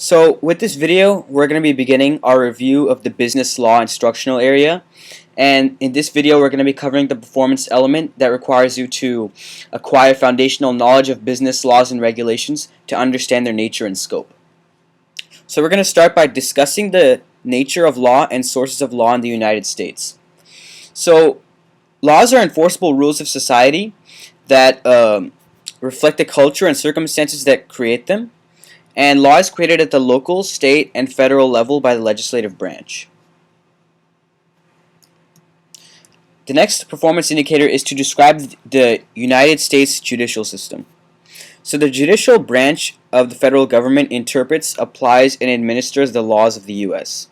So with this video, we're going to be beginning our review of the business law instructional area. And in this video, we're going to be covering the performance element that requires you to acquire foundational knowledge of business laws and regulations to understand their nature and scope. So we're going to start by discussing the nature of law and sources of law in the United States. So laws are enforceable rules of society that reflect the culture and circumstances that create them. And law is created at the local, state, and federal level by the legislative branch. The next performance indicator is to describe the United States judicial system. So the judicial branch of the federal government interprets, applies, and administers the laws of the U.S.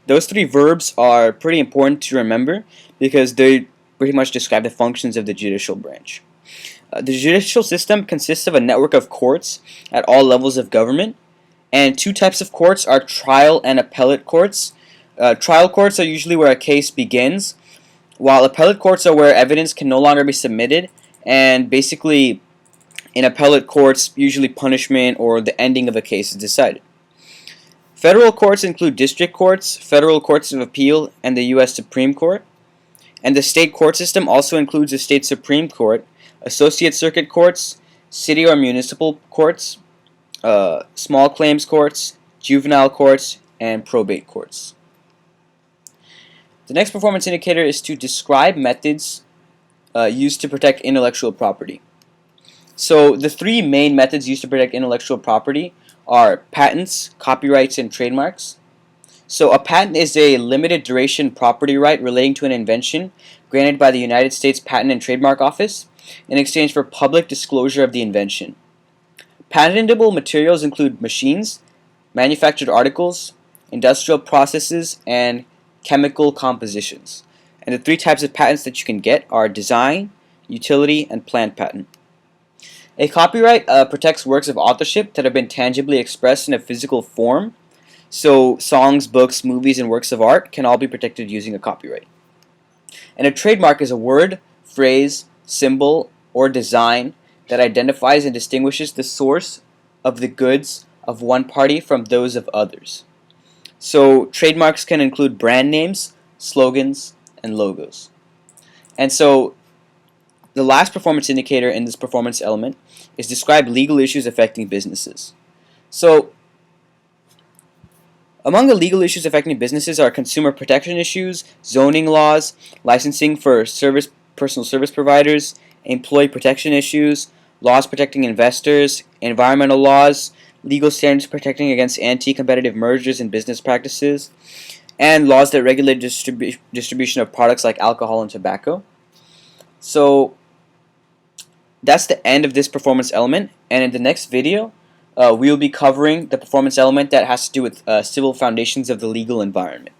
Those three verbs are pretty important to remember because they pretty much describe the functions of the judicial branch. The judicial system consists of a network of courts at all levels of government, and two types of courts are trial and appellate courts. Trial courts are usually where a case begins, while appellate courts are where evidence can no longer be submitted, and basically in appellate courts, usually punishment or the ending of a case is decided. Federal courts include district courts, federal courts of appeal, and the U.S. Supreme Court. And the state court system also includes the state Supreme Court, associate circuit courts, city or municipal courts, small claims courts, juvenile courts, and probate courts. The next performance indicator is to describe methods used to protect intellectual property. So the three main methods used to protect intellectual property are patents, copyrights, and trademarks. So a patent is a limited duration property right relating to an invention granted by the United States Patent and Trademark Office in exchange for public disclosure of the invention. Patentable materials include machines, manufactured articles, industrial processes, and chemical compositions. And the three types of patents that you can get are design, utility, and plant patent. A copyright protects works of authorship that have been tangibly expressed in a physical form. So songs, books, movies, and works of art can all be protected using a copyright. And a trademark is a word, phrase, symbol, or design that identifies and distinguishes the source of the goods of one party from those of others. So trademarks can include brand names, slogans, and logos. And so the last performance indicator in this performance element is describe legal issues affecting businesses. So among the legal issues affecting businesses are consumer protection issues, zoning laws, licensing for personal service providers, employee protection issues, laws protecting investors, environmental laws, legal standards protecting against anti-competitive mergers and business practices, and laws that regulate distribution of products like alcohol and tobacco. So that's the end of this performance element, and in the next video we will be covering the performance element that has to do with civil foundations of the legal environment.